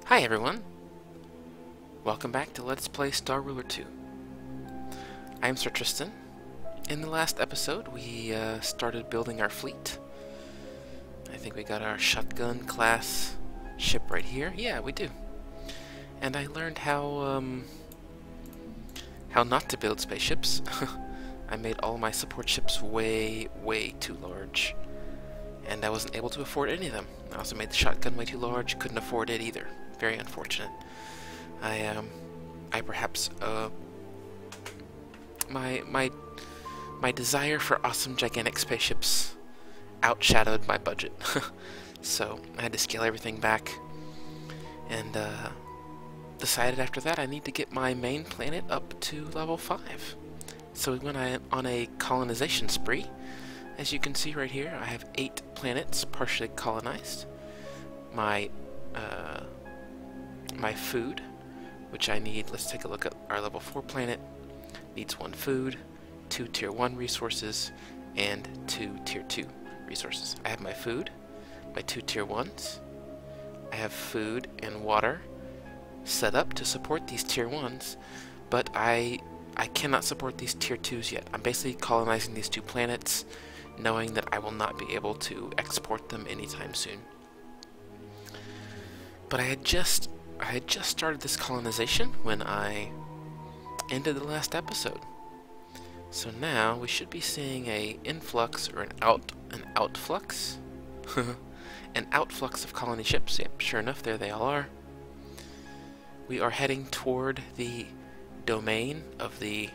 Hi everyone! Welcome back to Let's Play Star Ruler 2. I'm Sir Tristan. In the last episode we started building our fleet. I think we got our shotgun class ship right here. Yeah, we do. And I learned how not to build spaceships. I made all my support ships way too large. And I wasn't able to afford any of them. I also made the shotgun way too large, couldn't afford it either. Very unfortunate. I perhaps my desire for awesome gigantic spaceships outshadowed my budget. So I had to scale everything back and decided after that I need to get my main planet up to level 5. So we went on a colonization spree. As you can see right here, I have 8 planets partially colonized. My food, which I need, let's take a look at our level 4 planet, needs 1 food, 2 tier 1 resources, and 2 tier 2 resources. I have my food, my 2 tier 1s, I have food and water set up to support these tier 1s, but I cannot support these tier 2s yet. I'm basically colonizing these 2 planets, knowing that I will not be able to export them anytime soon. But I had just started this colonization when I ended the last episode. So now we should be seeing a influx or an outflux. An outflux of colony ships. Yep, sure enough, there they all are. We are heading toward the domain of the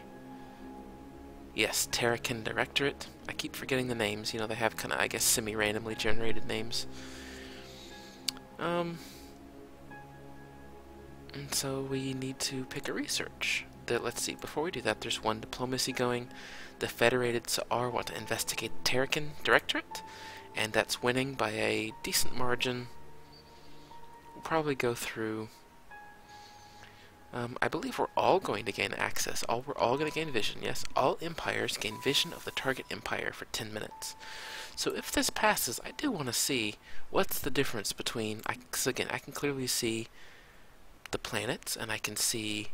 Tristanian Directorate. I keep forgetting the names. You know, they have kind of, I guess, semi-randomly generated names. And so we need to pick a research. Let's see, before we do that, there's 1 diplomacy going. The Federated Sa'ar want to investigate the Tristanian Directorate, and that's winning by a decent margin. We'll probably go through... I believe we're all going to gain access. We're all going to gain vision, yes. All empires gain vision of the target empire for 10 minutes. So if this passes, I do want to see what's the difference between... Because again, I can clearly see the planets, and I can see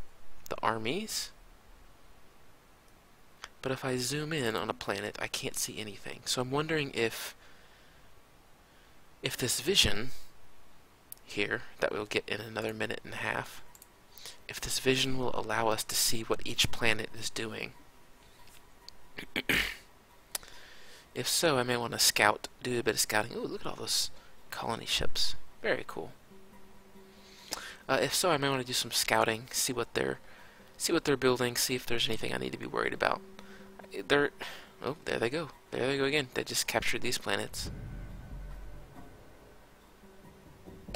the armies. But if I zoom in on a planet, I can't see anything. So I'm wondering if this vision here, that we'll get in another minute and a half, if this vision will allow us to see what each planet is doing. If so, I may want to do a bit of scouting. Ooh, look at all those colony ships. Very cool. If so, I may want to do some scouting, see what they're building, see if there's anything I need to be worried about. Oh, there they go. There they go again. They just captured these planets.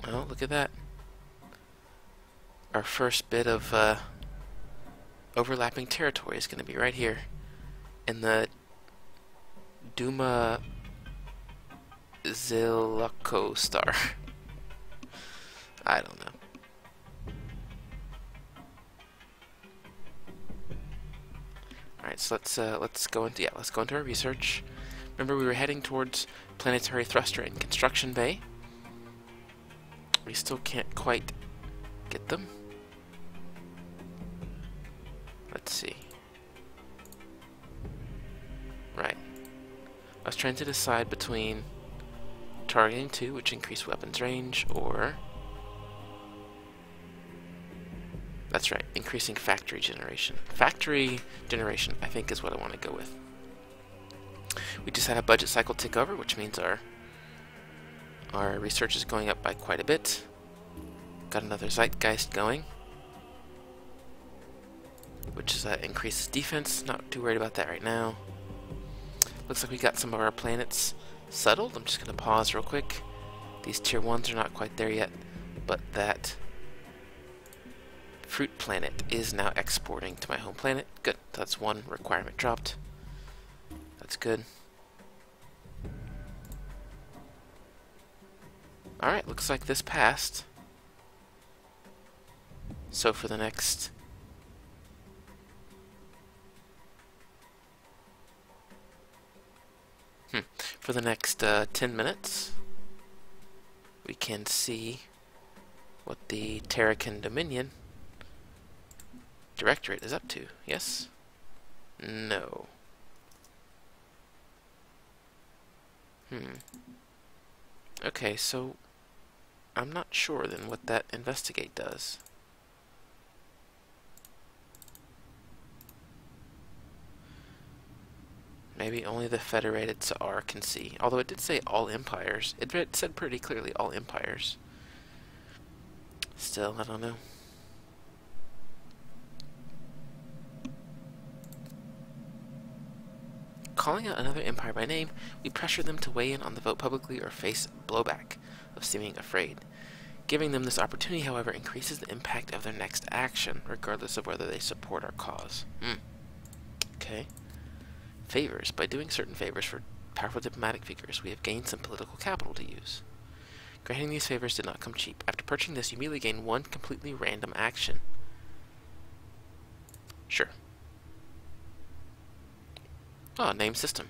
Oh, look at that. Our first bit of overlapping territory is going to be right here in the Duma Zilako star. I don't know. Alright, so let's go into our research. Remember, we were heading towards planetary thruster and construction bay. We still can't quite get them. Let's see. Right. I was trying to decide between targeting 2, which increased weapons range, or... That's right, increasing factory generation. Factory generation, I think, is what I want to go with. We just had a budget cycle tick over, which means our research is going up by quite a bit. Got another zeitgeist going, which is increases defense. Not too worried about that right now. Looks like we got some of our planets settled. I'm just going to pause real quick. These tier 1s are not quite there yet, but that fruit planet is now exporting to my home planet. Good. That's 1 requirement dropped. That's good. Alright, looks like this passed. So for the next... For the next 10 minutes, we can see what the Terrakin Dominion Directorate is up to. Yes? No. Okay, so I'm not sure then what that investigate does. Maybe only the Federated Tsar can see. Although it did say all empires. It said pretty clearly all empires. Still, I don't know. Calling out another empire by name, we pressure them to weigh in on the vote publicly or face blowback of seeming afraid. Giving them this opportunity, however, increases the impact of their next action, regardless of whether they support our cause. Okay. Favors. By doing certain favors for powerful diplomatic figures, we have gained some political capital to use. Granting these favors did not come cheap. After purchasing this, you immediately gain one completely random action. Sure. Oh, name system.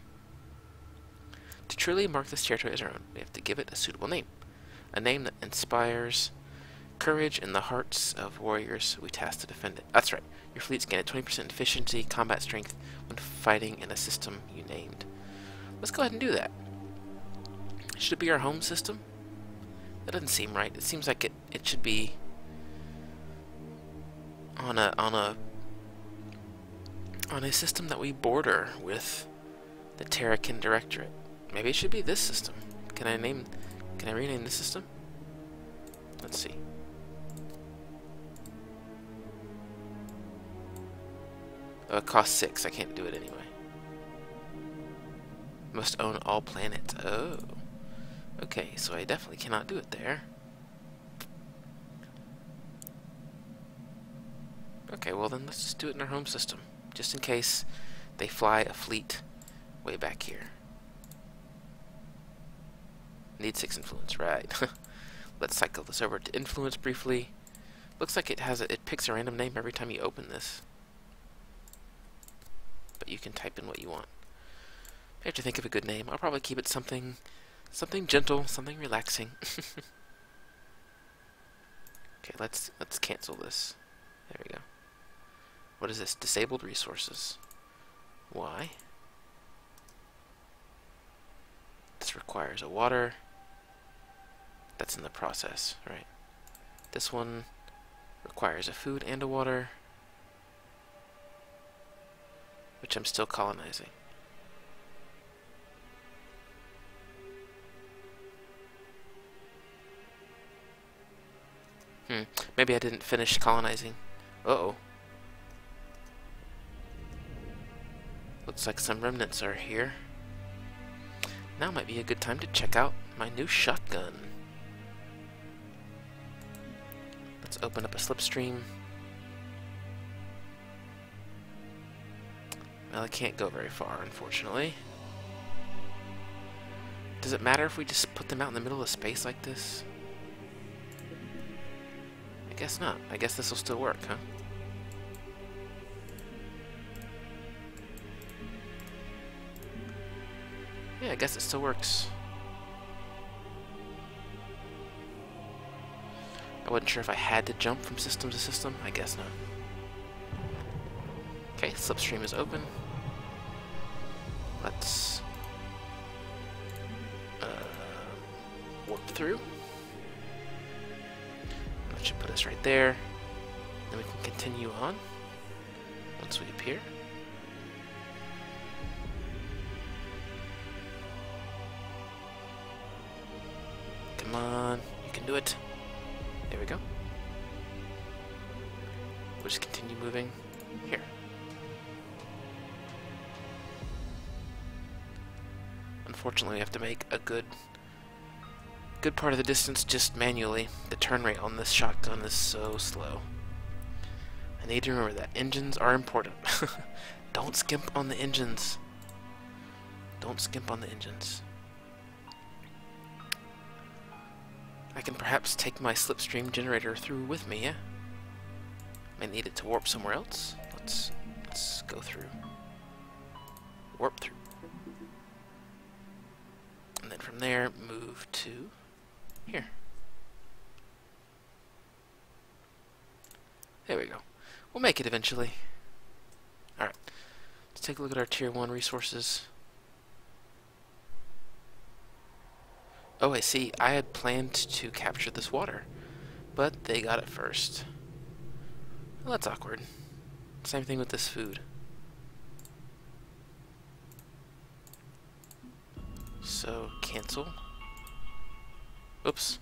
To truly mark this territory as our own, we have to give it a suitable name. A name that inspires courage in the hearts of warriors we task to defend it. That's right. Your fleets gain a 20% efficiency, combat strength when fighting in a system you named. Let's go ahead and do that. Should it be our home system? That doesn't seem right. It seems like it should be on a system that we border with the Terrakin Directorate. Maybe it should be this system. Can I rename this system? Let's see. Oh, it costs 6. I can't do it anyway. Must own all planets. Oh. Okay, so I definitely cannot do it there. Okay, well then let's just do it in our home system. Just in case they fly a fleet way back here. Need 6 influence, right. Let's cycle this over to influence briefly. Looks like it picks a random name every time you open this. But you can type in what you want. I have to think of a good name. I'll probably keep it something gentle, something relaxing. Okay, let's cancel this. There we go. What is this? Disabled resources. Why? This requires a water. That's in the process, right? This one requires a food and a water, which I'm still colonizing. Maybe I didn't finish colonizing. Uh-oh. Looks like some remnants are here. Now might be a good time to check out my new shotgun. Let's open up a slipstream. Well, I can't go very far, unfortunately. Does it matter if we just put them out in the middle of space like this? I guess not. I guess this will still work, huh? Yeah, I guess it still works. I wasn't sure if I had to jump from system to system. I guess not. Okay, slipstream is open. Let's warp through. That should put us right there. Then we can continue on once we appear. Come on, you can do it. There we go. We'll just continue moving here. Unfortunately, we have to make a good part of the distance just manually. The turn rate on this shotgun is so slow. I need to remember that engines are important. Don't skimp on the engines. Don't skimp on the engines. I can perhaps take my slipstream generator through with me, yeah? I need it to warp somewhere else. Let's go through. Warp through. And then from there, move to here. There we go. We'll make it eventually. Alright. Let's take a look at our Tier 1 resources. Oh, I see. I had planned to capture this water, but they got it first. Well, that's awkward. Same thing with this food. So, cancel. Oops.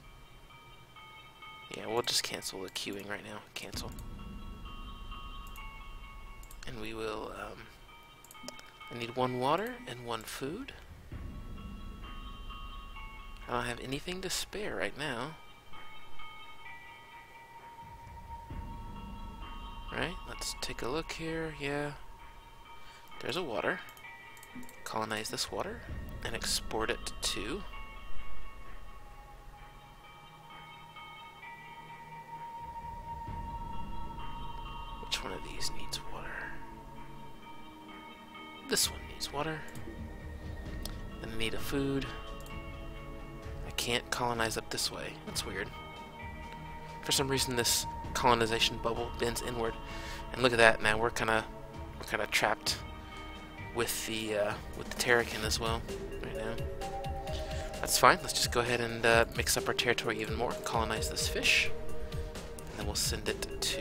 Yeah, we'll just cancel the queuing right now. Cancel. And we will, I need 1 water and 1 food. I don't have anything to spare right now. Right, let's take a look here. Yeah. There's a water. Colonize this water and export it to... Which one of these needs water? This one needs water. Then I need a food. I can't colonize up this way. That's weird. For some reason this colonization bubble bends inward. And look at that, now we're kinda trapped with the Terrakin as well right now. That's fine. Let's just go ahead and mix up our territory even more. Colonize this fish. And then we'll send it to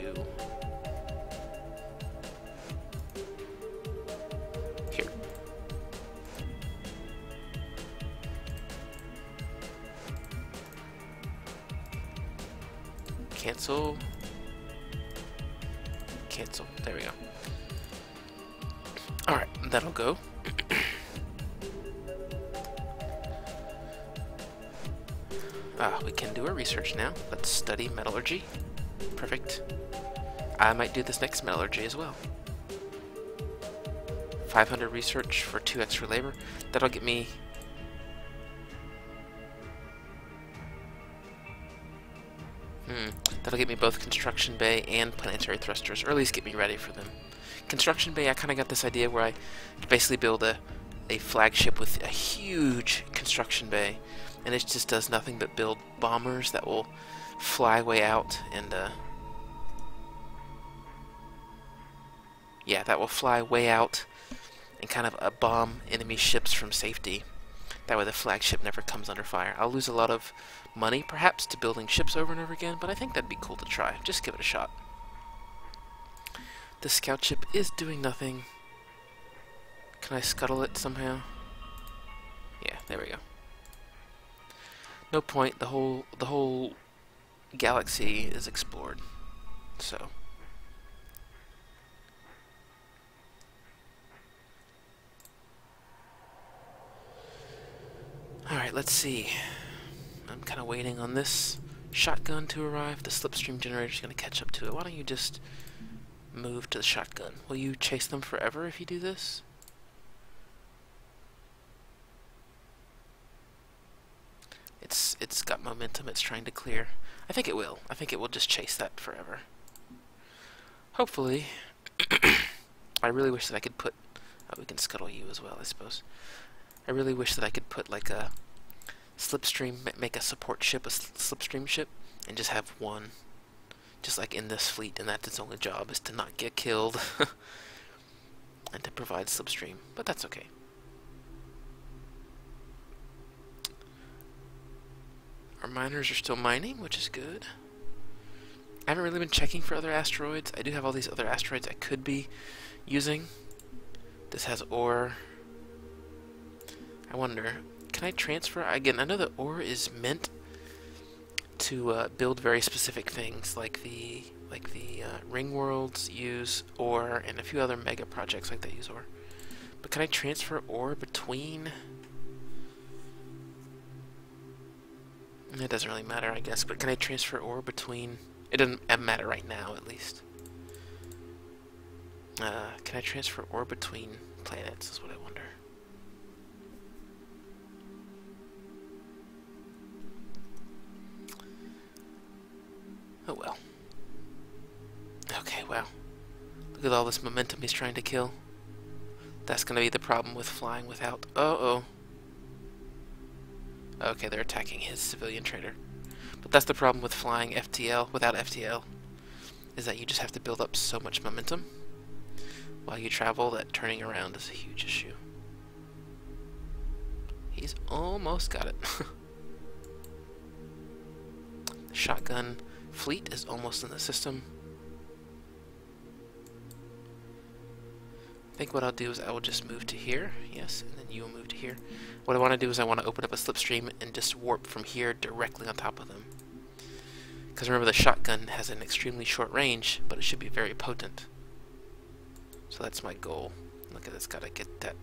here. Cancel. Cancel. There we go. Alright, that'll go. We can do our research now. Let's study metallurgy. Perfect. I might do this next metallurgy as well. 500 research for 2 extra labor. That'll get me... That'll get me both construction bay and planetary thrusters, or at least get me ready for them. Construction bay, I kind of got this idea where I basically build a flagship with a huge construction bay, and it just does nothing but build bombers that will fly way out and yeah, that will fly way out and kind of bomb enemy ships from safety. That way the flagship never comes under fire. I'll lose a lot of money perhaps to building ships over and over again, but I think that'd be cool to try. Just give it a shot. The scout ship is doing nothing. Can I scuttle it somehow? Yeah, there we go. No point. The whole galaxy is explored. So alright, let's see. I'm kind of waiting on this shotgun to arrive. The slipstream generator is going to catch up to it. Why don't you just move to the shotgun? Will you chase them forever if you do this? It's got momentum. It's trying to clear. I think it will. I think it will just chase that forever. Hopefully. I really wish that I could put... Oh, we can scuttle you as well, I suppose. I really wish that I could put like a slipstream, make a support ship, a slipstream ship, and just have one, just like in this fleet, and that's its only job, is to not get killed and to provide slipstream. But that's okay. Our miners are still mining, which is good. I haven't really been checking for other asteroids. I do have all these other asteroids I could be using. This has ore. I wonder, can I transfer? Again, I know that ore is meant to build very specific things, like the ring worlds use ore, and a few other mega projects like that use ore. But can I transfer ore between? It doesn't really matter, I guess. But can I transfer ore between? It doesn't matter right now, at least. Can I transfer ore between planets? Is what I wonder. Oh well. Okay, wow. Look at all this momentum he's trying to kill. That's gonna be the problem with flying without... Uh-oh. Okay, they're attacking his civilian trader. But that's the problem with flying FTL without FTL. is that you just have to build up so much momentum while you travel that turning around is a huge issue. He's almost got it. The shotgun fleet is almost in the system. I think what I'll do is I will just move to here, yes, and then you will move to here. What I want to do is I want to open up a slipstream and just warp from here directly on top of them. Because remember, the shotgun has an extremely short range, but it should be very potent. So that's my goal. Look at this, gotta get that.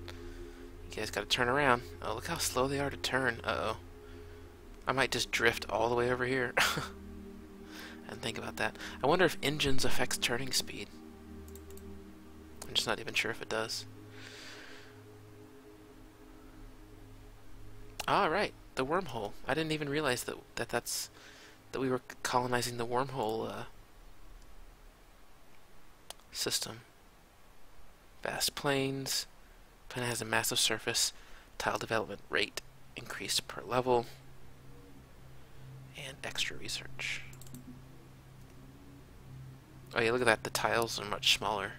You guys gotta turn around. Oh, look how slow they are to turn. Uh-oh. I might just drift all the way over here. And think about that. I wonder if engines affects turning speed. I'm just not even sure if it does. Alright, the wormhole. I didn't even realize that we were colonizing the wormhole system. Vast plains. Planet has a massive surface. Tile development rate increased per level. And extra research. Oh yeah, look at that. The tiles are much smaller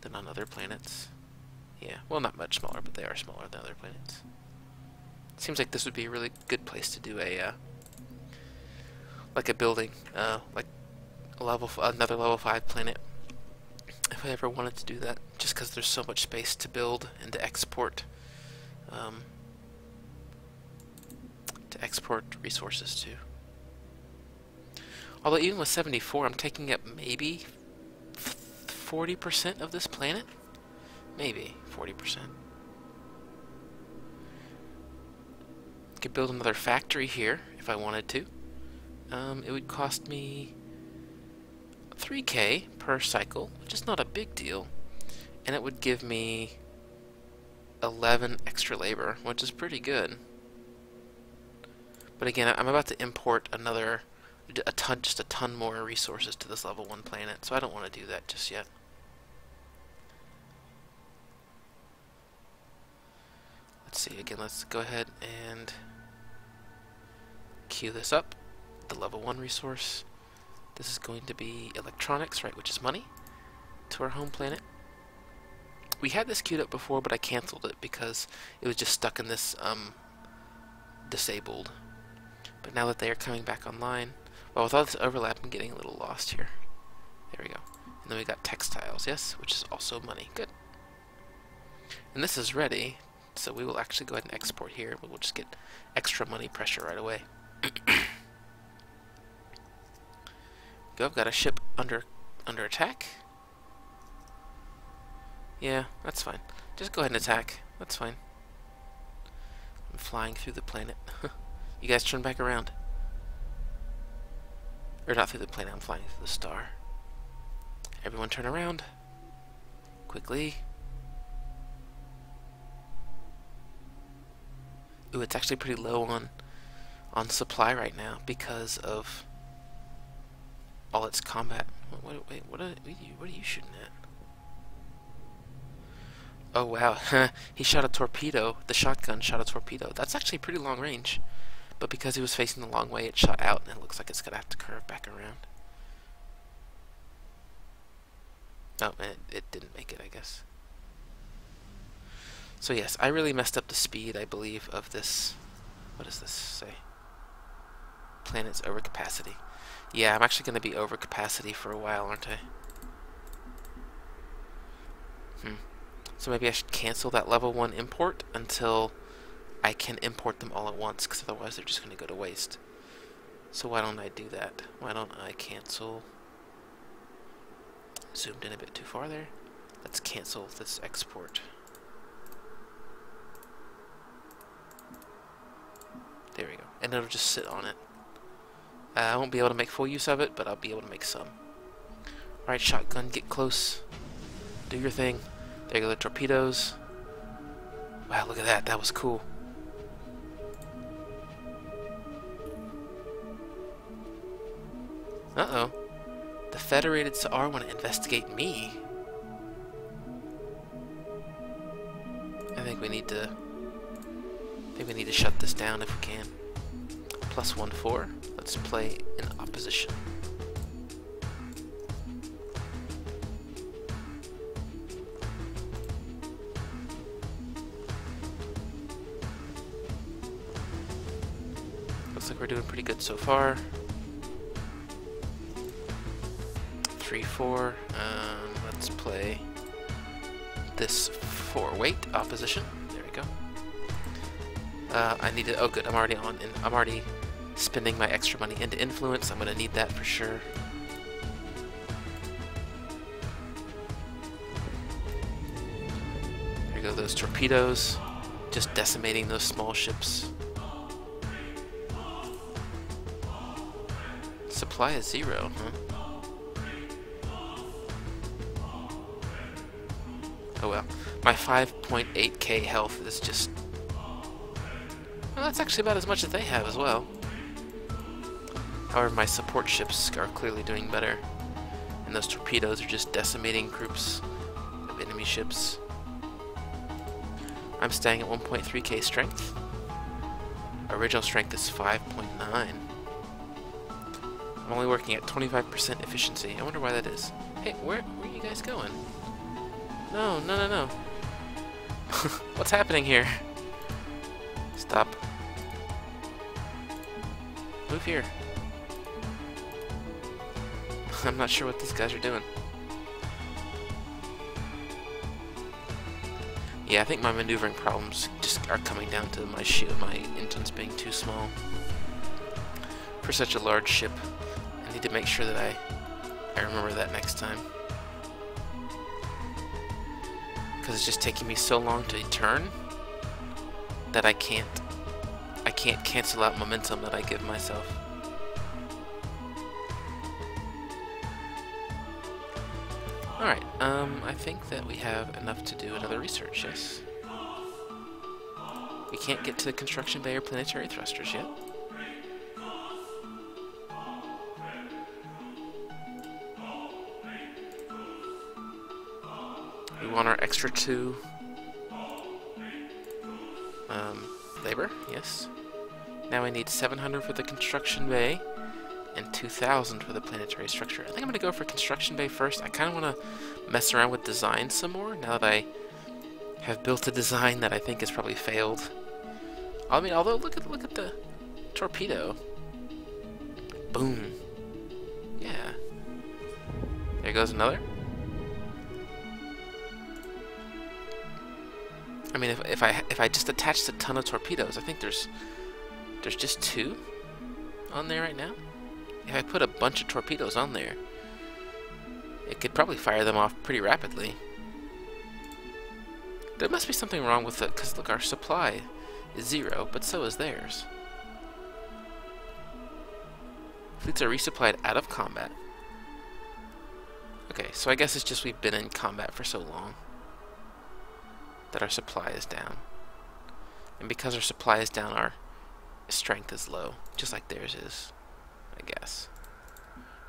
than on other planets. Yeah, well, not much smaller, but they are smaller than other planets. Seems like this would be a really good place to do a like a building, like another level 5 planet. If I ever wanted to do that, just because there's so much space to build and to export resources to. Although even with 74, I'm taking up maybe 40% of this planet? Maybe 40%. Could build another factory here if I wanted to. It would cost me 3K per cycle, which is not a big deal. And it would give me 11 extra labor, which is pretty good. But again, I'm about to import just a ton more resources to this level 1 planet, so I don't want to do that just yet. Let's see, again, let's go ahead and queue this up, the level 1 resource. This is going to be electronics, right, which is money, to our home planet. We had this queued up before, but I canceled it because it was just stuck in this disabled. But now that they are coming back online, well, with all this overlap, I'm getting a little lost here. There we go. And then we got textiles, yes, which is also money. Good. And this is ready, so we will actually go ahead and export here. We'll just get extra money pressure right away. Go, I've got a ship under attack. Yeah, that's fine. Just go ahead and attack. That's fine. I'm flying through the planet. You guys turn back around. Or not through the planet, I'm flying through the star. Everyone turn around. Quickly. Ooh, it's actually pretty low on supply right now because of all its combat. Wait, what are you shooting at? Oh wow, he shot a torpedo. The shotgun shot a torpedo. That's actually pretty long range. But because he was facing the long way, it shot out, and it looks like it's going to have to curve back around. Oh, and it didn't make it, I guess. So yes, I really messed up the speed, I believe, of this. What does this say? Planet's overcapacity. Yeah, I'm actually going to be overcapacity for a while, aren't I? So maybe I should cancel that level 1 import until I can import them all at once, because otherwise they're just going to go to waste. So why don't I do that? Why don't I cancel? Zoomed in a bit too far there. Let's cancel this export. There we go. And it'll just sit on it. I won't be able to make full use of it, but I'll be able to make some. Alright, shotgun, get close. Do your thing. There go the torpedoes. Wow, look at that. That was cool. Uh-oh. The Federated Sa'ar want to investigate me. I think we need to shut this down if we can. +1-4. Let's play in opposition. doing pretty good so far. 3-4. Let's play this 4-weight opposition. There we go. I need to. Oh, good. I'm already on. I'm already spending my extra money into influence. I'm gonna need that for sure. There go those torpedoes, just decimating those small ships. Supply is 0, huh? Oh well. My 5.8k health is just... Well, that's actually about as much as they have as well. However, my support ships are clearly doing better. And those torpedoes are just decimating groups of enemy ships. I'm staying at 1.3k strength. Original strength is 5.9. I'm only working at 25% efficiency. I wonder why that is. Hey, where are you guys going? No, no, no, no. What's happening here? Stop. Move here. I'm not sure what these guys are doing. Yeah, I think my maneuvering problems just are coming down to my engines being too small. For such a large ship, I need to make sure that I remember that next time. Because it's just taking me so long to turn that I can't cancel out momentum that I give myself. Alright, I think that we have enough to do another research, yes? We can't get to the construction bay or planetary thrusters yet. We want our extra 2 labor, yes. Now we need 700 for the construction bay and 2,000 for the planetary structure. I think I'm going to go for construction bay first. I kind of want to mess around with design some more now that I have built a design that I think has probably failed. I mean, although look at the torpedo. Boom. Yeah. There goes another. I mean, if I just attached a ton of torpedoes, I think there's just 2 on there right now. If I put a bunch of torpedoes on there, it could probably fire them off pretty rapidly. There must be something wrong with it, because look, our supply is 0, but so is theirs. Fleets are resupplied out of combat. Okay, so I guess it's just we've been in combat for so long that our supply is down. And because our supply is down, our strength is low, just like theirs is, I guess.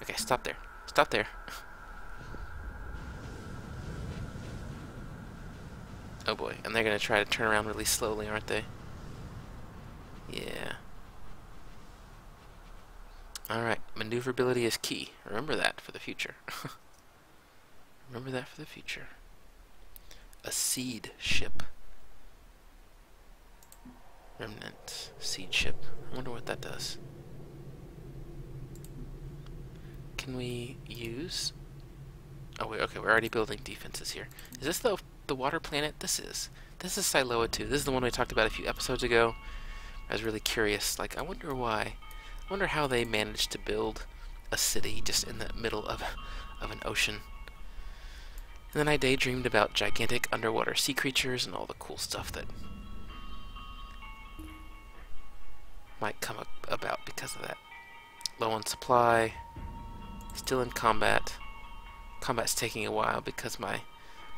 Okay, stop there. Stop there. Oh boy, and they're gonna try to turn around really slowly, aren't they? Yeah. Alright, maneuverability is key. Remember that for the future. Remember that for the future. A seed ship. Remnant seed ship. I wonder what that does. Can we use... Oh wait, okay, we're already building defenses here. Is this the water planet? This is Siloa 2. This is the one we talked about a few episodes ago. I was really curious, like, I wonder why. I wonder how they managed to build a city just in the middle of an ocean. And then I daydreamed about gigantic underwater sea creatures and all the cool stuff that might come about because of that. Low on supply, still in combat. Combat's taking a while because my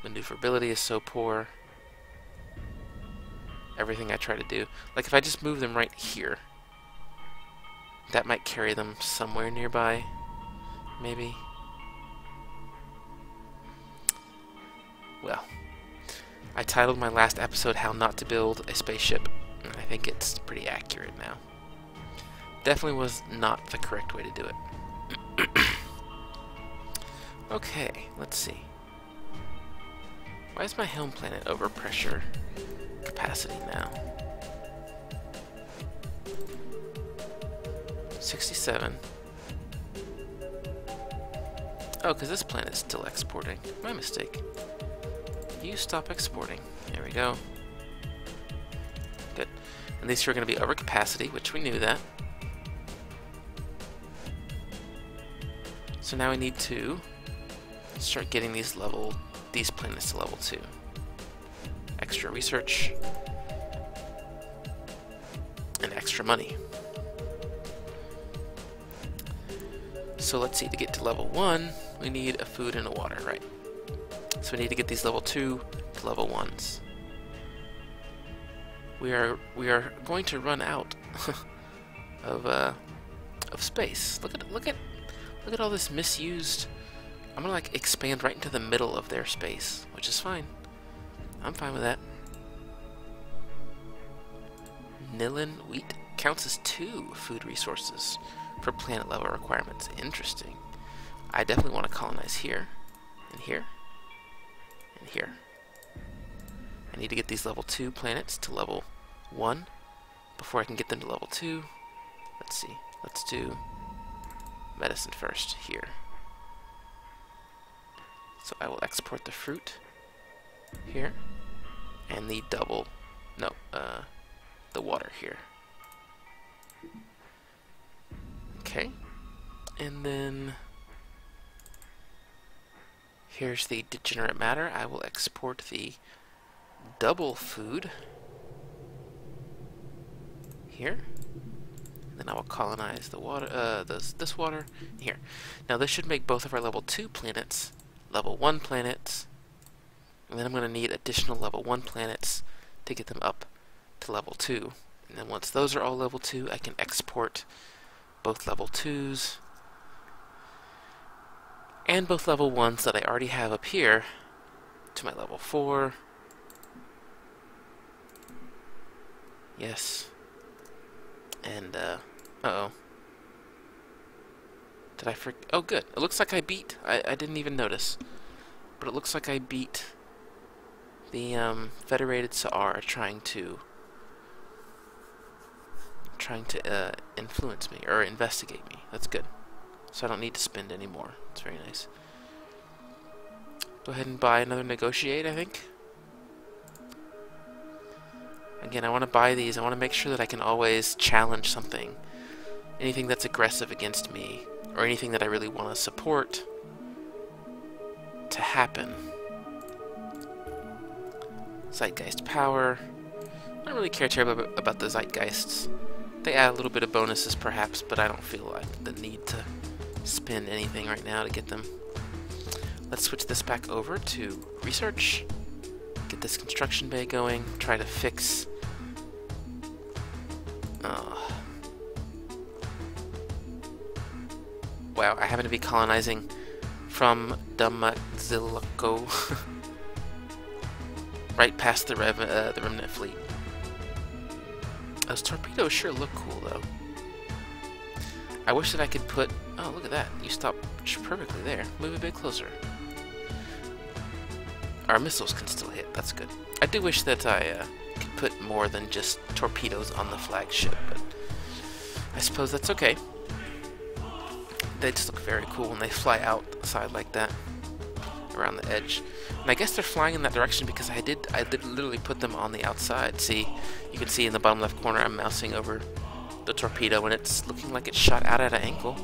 maneuverability is so poor. Everything I try to do. Like if I just move them right here, that might carry them somewhere nearby, maybe. Well, I titled my last episode How Not to Build a Spaceship, and I think it's pretty accurate now. Definitely was not the correct way to do it. Okay, let's see. Why is my helm planet overpressure capacity now? 67. Oh, because this planet's still exporting. My mistake. You stop exporting. There we go. Good. And these two are going to be over capacity, which we knew that. So now we need to start getting these planets to level 2. Extra research. And extra money. So let's see, to get to level 1, we need a food and a water, right? So we need to get these level 2 to level 1s. We are going to run out of space. Look at all this misused. I'm gonna like expand right into the middle of their space, which is fine. I'm fine with that. Nilin wheat counts as 2 food resources for planet level requirements. Interesting. I definitely want to colonize here, and here, and here. I need to get these level 2 planets to level 1 before I can get them to level 2. Let's see. Let's do medicine first here. So I will export the fruit here, and the the water here. Okay, and then here's the degenerate matter. I will export the double food here. Then I will colonize the water, this water here. Now this should make both of our level 2 planets level 1 planets, and then I'm going to need additional level 1 planets to get them up to level 2. And then once those are all level 2, I can export both level 2s and both level 1s that I already have up here to my level 4. Yes. And, uh-oh. Did I forget? Oh, good. It looks like I beat. I didn't even notice. But it looks like I beat the, Federated Saar trying to influence me, or investigate me. That's good. So I don't need to spend any more. It's very nice. Go ahead and buy another negotiate, I think. Again, I want to buy these. I want to make sure that I can always challenge something. Anything that's aggressive against me, or anything that I really want to support to happen. Zeitgeist power. I don't really care terribly about the Zeitgeists. They add a little bit of bonuses perhaps, but I don't feel like the need to spend anything right now to get them. Let's switch this back over to research. Get this construction bay going. Try to fix... Wow, I happen to be colonizing from Damazilako. Right past the remnant fleet. Those torpedoes sure look cool, though. I wish that I could put... Oh, look at that. You stopped perfectly there. Move a bit closer. Our missiles can still hit. That's good. I do wish that I could put more than just torpedoes on the flagship, but I suppose that's okay. They just look very cool when they fly outside like that, around the edge. And I guess they're flying in that direction because I did literally put them on the outside. See, you can see in the bottom left corner I'm mousing over the torpedo and it's looking like it's shot out at an angle.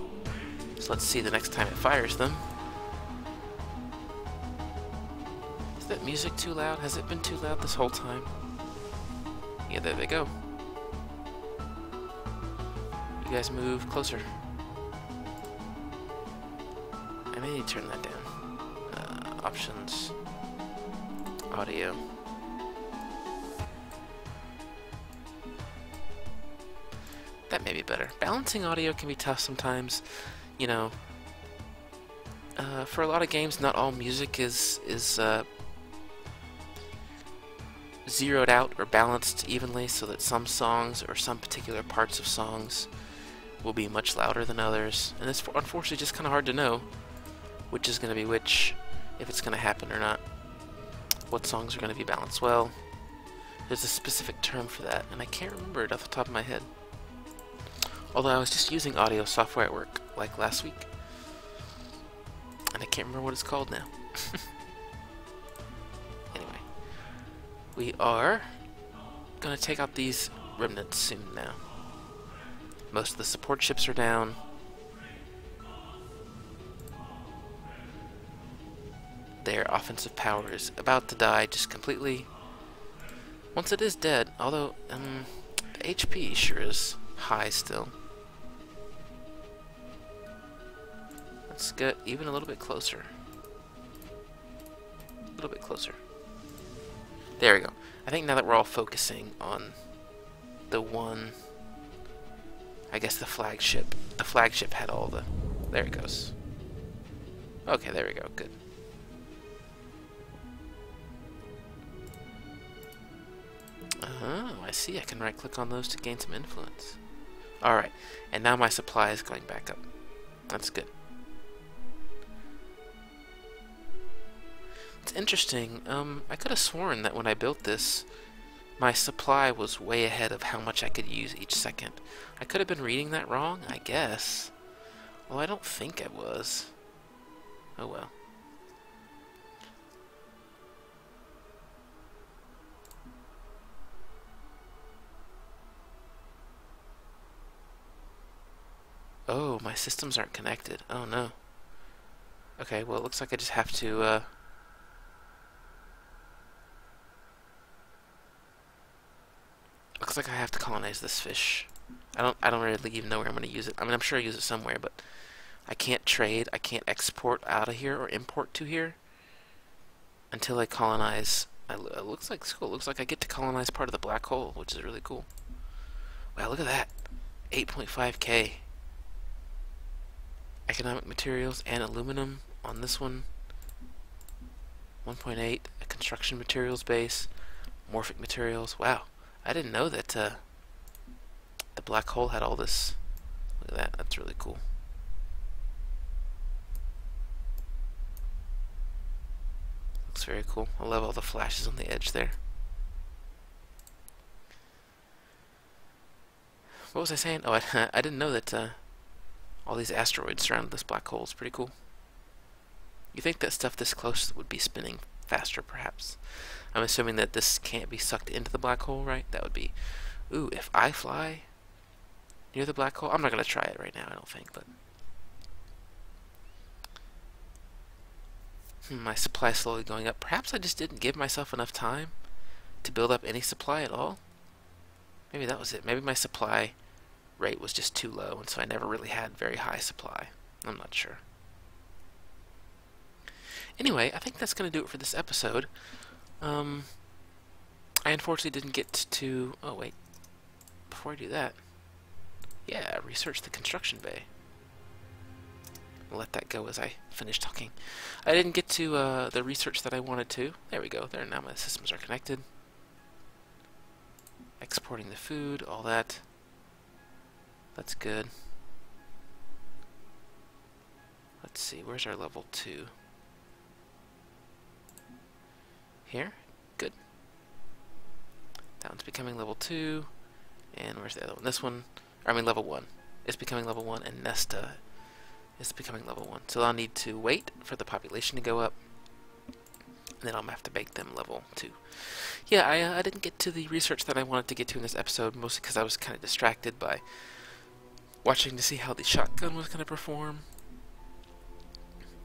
So let's see the next time it fires them. Is that music too loud? Has it been too loud this whole time? Yeah, there they go. You guys move closer. I may need to turn that down. Options. Audio. That may be better. Balancing audio can be tough sometimes. You know, for a lot of games, not all music is zeroed out or balanced evenly, so that some songs or some particular parts of songs will be much louder than others. And it's unfortunately just kind of hard to know which is going to be which, if it's going to happen or not. What songs are going to be balanced well. There's a specific term for that, and I can't remember it off the top of my head. Although I was just using audio software at work, like last week. And I can't remember what it's called now. Anyway. We are gonna take out these remnants soon now. Most of the support ships are down. Their offensive power is about to die just completely. Once it is dead, although the HP sure is high still. Let's get even a little bit closer. A little bit closer. There we go. I think now that we're all focusing on the one, I guess the flagship. The flagship had all the... There it goes. Okay, there we go. Good. Oh, I see. I can right-click on those to gain some influence. Alright, and now my supply is going back up. That's good. It's interesting. I could have sworn that when I built this, my supply was way ahead of how much I could use each second. I could have been reading that wrong, I guess. Well, I don't think I was. Oh well. Oh, my systems aren't connected. Oh no. Okay, well it looks like I just have to, looks like I have to colonize this fish. I don't really even know where I'm going to use it. I mean, I'm sure I use it somewhere, but I can't trade, I can't export out of here or import to here until I colonize. It looks like cool. It looks like I get to colonize part of the black hole, which is really cool. Wow, look at that. 8.5k. Economic materials and aluminum on this one. 1.8. A construction materials base. Morphic materials. Wow. I didn't know that the black hole had all this. Look at that. That's really cool. Looks very cool. I love all the flashes on the edge there. What was I saying? Oh, I didn't know that all these asteroids surround this black hole. It's pretty cool. You think that stuff this close would be spinning faster, perhaps? I'm assuming that this can't be sucked into the black hole, right? That would be... Ooh, if I fly near the black hole... I'm not going to try it right now, I don't think, but... my supply is slowly going up. Perhaps I just didn't give myself enough time to build up any supply at all? Maybe that was it. Maybe my supply rate was just too low, and so I never really had very high supply. I'm not sure. Anyway, I think that's going to do it for this episode. I unfortunately didn't get to... Oh, wait. Before I do that... Yeah, research the construction bay. I'll let that go as I finish talking. I didn't get to the research that I wanted to. There we go. There, now my systems are connected. Exporting the food, all that. That's good. Let's see, where's our level 2? Here? Good. That one's becoming level 2. And where's the other one? This one, I mean level 1. It's becoming level 1, and Nesta is becoming level 1. So I'll need to wait for the population to go up, and then I'll have to make them level 2. Yeah, I didn't get to the research that I wanted to get to in this episode, mostly because I was kind of distracted by watching to see how the shotgun was going to perform.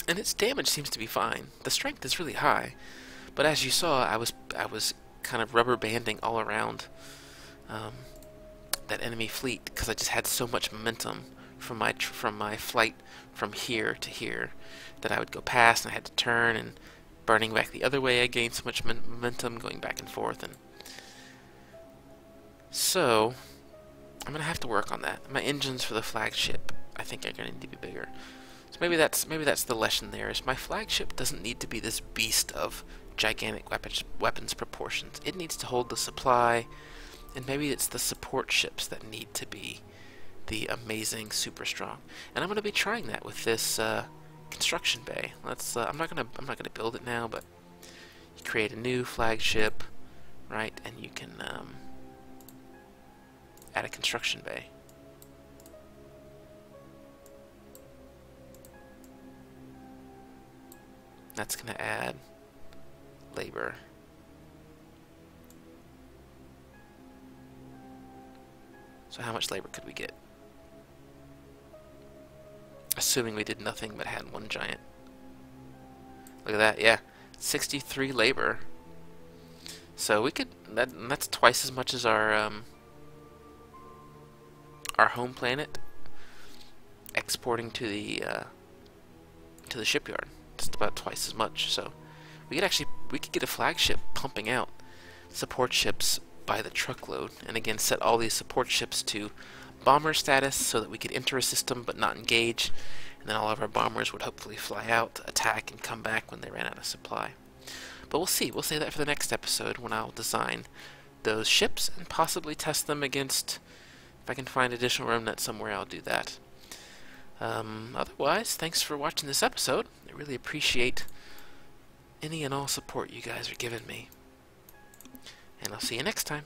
And its damage seems to be fine. The strength is really high, but as you saw, I was kind of rubber banding all around that enemy fleet because I just had so much momentum from my flight from here to here that I would go past and I had to turn, and burning back the other way I gained so much momentum going back and forth, and so I'm gonna have to work on that. My engines for the flagship I think are gonna need to be bigger. So maybe that's the lesson there, is my flagship doesn't need to be this beast of gigantic weapons proportions. It needs to hold the supply, and maybe it's the support ships that need to be the amazing super strong. And I'm going to be trying that with this construction bay. Let's I'm not going to build it now, but you create a new flagship, right? And you can add a construction bay. That's going to add labor. So how much labor could we get? Assuming we did nothing but had one giant. Look at that, yeah. 63 labor. So we could, that's twice as much as our home planet exporting to the shipyard. Just about twice as much. So we could get a flagship pumping out support ships by the truckload, and again set all these support ships to bomber status so that we could enter a system but not engage, and then all of our bombers would hopefully fly out, attack, and come back when they ran out of supply. But we'll see. We'll save that for the next episode when I'll design those ships and possibly test them against, if I can find additional remnants somewhere, I'll do that. Otherwise, thanks for watching this episode. I really appreciate any and all support you guys are giving me. And I'll see you next time.